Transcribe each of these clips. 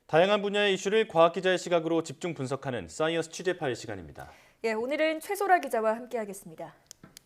다양한 분야의 이슈를 과학 기자의 시각으로 집중 분석하는 사이언스 취재 파일 시간입니다. 예, 오늘은 최소라 기자와 함께하겠습니다.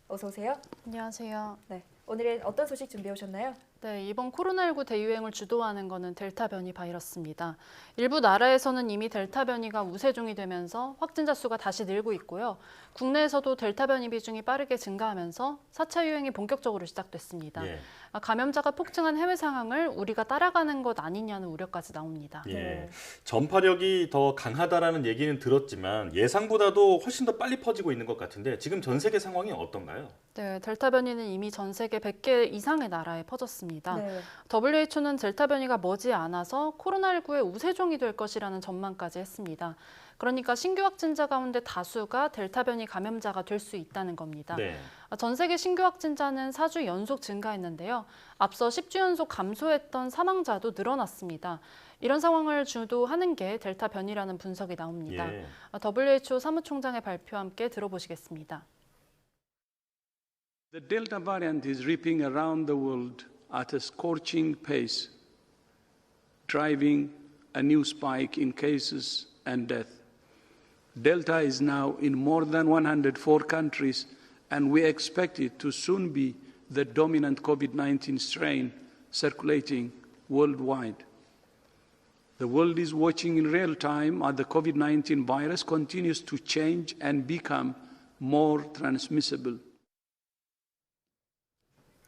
어서 오세요. 안녕하세요. 네, 오늘은 어떤 소식 준비해 오셨나요? 네, 이번 코로나19 대유행을 주도하는 것은 델타 변이 바이러스입니다. 일부 나라에서는 이미 델타 변이가 우세종이 되면서 확진자 수가 다시 늘고 있고요. 국내에서도 델타 변이 비중이 빠르게 증가하면서 4차 유행이 본격적으로 시작됐습니다. 예. 감염자가 폭증한 해외 상황을 우리가 따라가는 것 아니냐는 우려까지 나옵니다. 예. 전파력이 더 강하다라는 얘기는 들었지만 예상보다도 훨씬 더 빨리 퍼지고 있는 것 같은데 지금 전 세계 상황이 어떤가요? 네, 델타 변이는 이미 전 세계 100개 이상의 나라에 퍼졌습니다. 네. WHO는 델타 변이가 머지않아서 코로나19의 우세종이 될 것이라는 전망까지 했습니다. 그러니까 신규 확진자 가운데 다수가 델타 변이 감염자가 될 수 있다는 겁니다. 네. 전 세계 신규 확진자는 4주 연속 증가했는데요. 앞서 10주 연속 감소했던 사망자도 늘어났습니다. 이런 상황을 주도하는 게 델타 변이라는 분석이 나옵니다. 예. WHO 사무총장의 발표와 함께 들어보시겠습니다. The Delta variant is ripping around the world at a scorching pace, driving a new spike in cases and death. Delta is now in more than 104 countries, and we expect it to soon be the dominant COVID-19 strain circulating worldwide. The world is watching in real time as the COVID-19 virus continues to change and become more transmissible.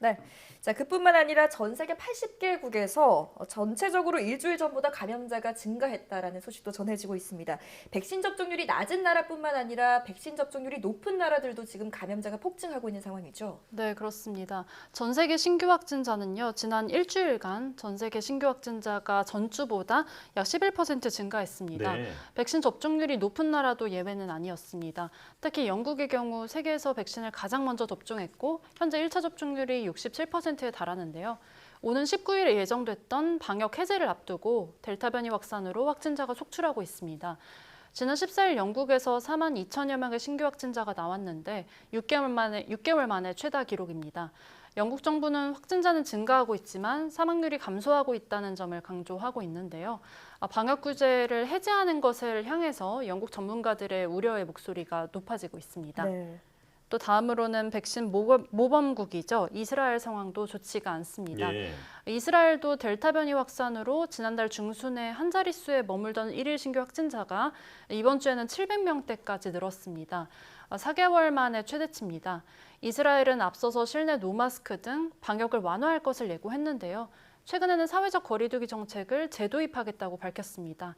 네. 자, 그뿐만 아니라 전 세계 80개국에서 전체적으로 일주일 전보다 감염자가 증가했다라는 소식도 전해지고 있습니다. 백신 접종률이 낮은 나라뿐만 아니라 백신 접종률이 높은 나라들도 지금 감염자가 폭증하고 있는 상황이죠. 네, 그렇습니다. 전 세계 신규 확진자는요, 지난 일주일간 전 세계 신규 확진자가 전주보다 약 11% 증가했습니다. 네. 백신 접종률이 높은 나라도 예외는 아니었습니다. 특히 영국의 경우 세계에서 백신을 가장 먼저 접종했고 현재 1차 접종률이 67%에 달하는데요. 오는 19일에 예정됐던 방역 해제를 앞두고 델타 변이 확산으로 확진자가 속출하고 있습니다. 지난 14일 영국에서 4만 2천여 명의 신규 확진자가 나왔는데 6개월 만에 최다 기록입니다. 영국 정부는 확진자는 증가하고 있지만 사망률이 감소하고 있다는 점을 강조하고 있는데요. 방역 규제를 해제하는 것을 향해서 영국 전문가들의 우려의 목소리가 높아지고 있습니다. 네. 또 다음으로는 백신 모범국이죠. 이스라엘 상황도 좋지가 않습니다. 예. 이스라엘도 델타 변이 확산으로 지난달 중순에 한 자릿수에 머물던 1일 신규 확진자가 이번 주에는 700명대까지 늘었습니다. 4개월 만에 최대치입니다. 이스라엘은 앞서서 실내 노마스크 등 방역을 완화할 것을 예고했는데요. 최근에는 사회적 거리두기 정책을 재도입하겠다고 밝혔습니다.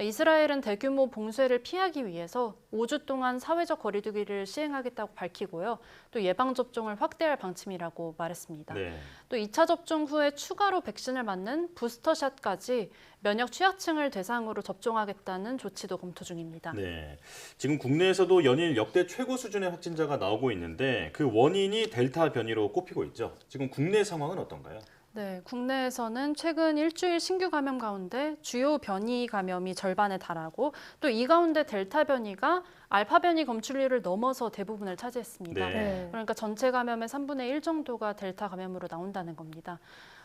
이스라엘은 대규모 봉쇄를 피하기 위해서 5주 동안 사회적 거리두기를 시행하겠다고 밝히고요. 또 예방접종을 확대할 방침이라고 말했습니다. 네. 또 2차 접종 후에 추가로 백신을 맞는 부스터샷까지 면역 취약층을 대상으로 접종하겠다는 조치도 검토 중입니다. 네. 지금 국내에서도 연일 역대 최고 수준의 확진자가 나오고 있는데 그 원인이 델타 변이로 꼽히고 있죠. 지금 국내 상황은 어떤가요? 네, 국내에서는 최근 일주일 신규 감염 가운데 주요 변이 감염이 절반에 달하고 또 이 가운데 델타 변이가 알파 변이 검출률을 넘어서 대부분을 차지했습니다. 네. 그러니까 전체 감염의 3분의 1 정도가 델타 감염으로 나온다는 겁니다.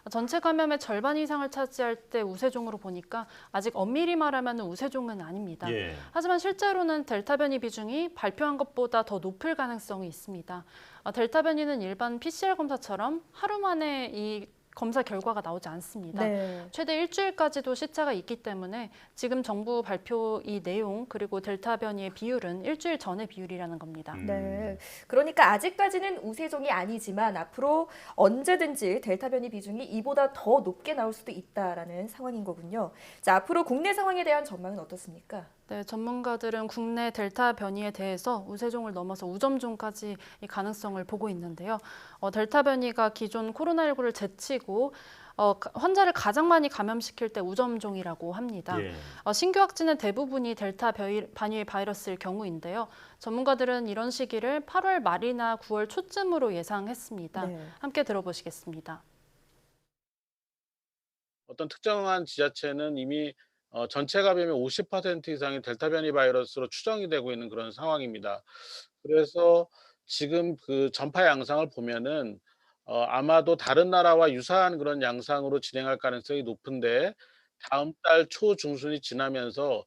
전체 감염의 절반 이상을 차지할 때 우세종으로 보니까 아직 엄밀히 말하면 우세종은 아닙니다. 예. 하지만 실제로는 델타 변이 비중이 발표한 것보다 더 높을 가능성이 있습니다. 델타 변이는 일반 PCR 검사처럼 하루 만에 이 검사 결과가 나오지 않습니다. 네. 최대 일주일까지도 시차가 있기 때문에 지금 정부 발표 이 내용 그리고 델타 변이의 비율은 일주일 전의 비율이라는 겁니다. 네. 그러니까 아직까지는 우세종이 아니지만 앞으로 언제든지 델타 변이 비중이 이보다 더 높게 나올 수도 있다라는 상황인 거군요. 자, 앞으로 국내 상황에 대한 전망은 어떻습니까? 네, 전문가들은 국내 델타 변이에 대해서 우세종을 넘어서 우점종까지 이 가능성을 보고 있는데요. 델타 변이가 기존 코로나19를 제치고 환자를 가장 많이 감염시킬 때 우점종이라고 합니다. 예. 신규 확진의 대부분이 델타 변이 바이러스일 경우인데요. 전문가들은 이런 시기를 8월 말이나 9월 초쯤으로 예상했습니다. 네. 함께 들어보시겠습니다. 어떤 특정한 지자체는 이미 전체 감염의 50% 이상이 델타 변이 바이러스로 추정이 되고 있는 그런 상황입니다. 그래서 지금 그 전파 양상을 보면은 아마도 다른 나라와 유사한 그런 양상으로 진행할 가능성이 높은데 다음 달 초중순이 지나면서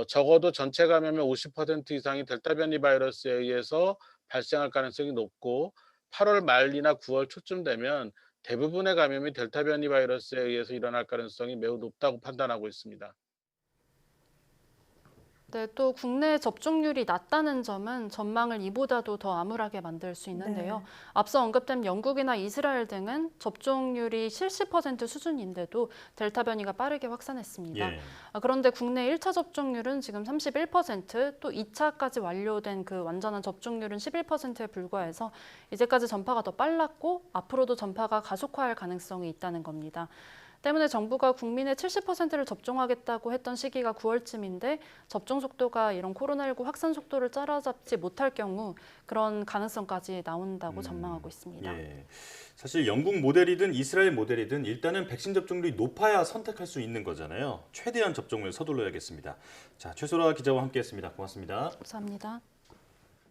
적어도 전체 감염의 50% 이상이 델타 변이 바이러스에 의해서 발생할 가능성이 높고 8월 말이나 9월 초쯤 되면 대부분의 감염이 델타 변이 바이러스에 의해서 일어날 가능성이 매우 높다고 판단하고 있습니다. 네, 또 국내 접종률이 낮다는 점은 전망을 이보다도 더 암울하게 만들 수 있는데요. 네. 앞서 언급된 영국이나 이스라엘 등은 접종률이 70% 수준인데도 델타 변이가 빠르게 확산했습니다. 예. 그런데 국내 1차 접종률은 지금 31%, 또 2차까지 완료된 그 완전한 접종률은 11%에 불과해서 이제까지 전파가 더 빨랐고 앞으로도 전파가 가속화할 가능성이 있다는 겁니다. 때문에 정부가 국민의 70%를 접종하겠다고 했던 시기가 9월쯤인데 접종 속도가 이런 코로나19 확산 속도를 따라잡지 못할 경우 그런 가능성까지 나온다고 전망하고 있습니다. 예. 사실 영국 모델이든 이스라엘 모델이든 일단은 백신 접종률이 높아야 선택할 수 있는 거잖아요. 최대한 접종을 서둘러야겠습니다. 자, 최소라 기자와 함께했습니다. 고맙습니다. 감사합니다.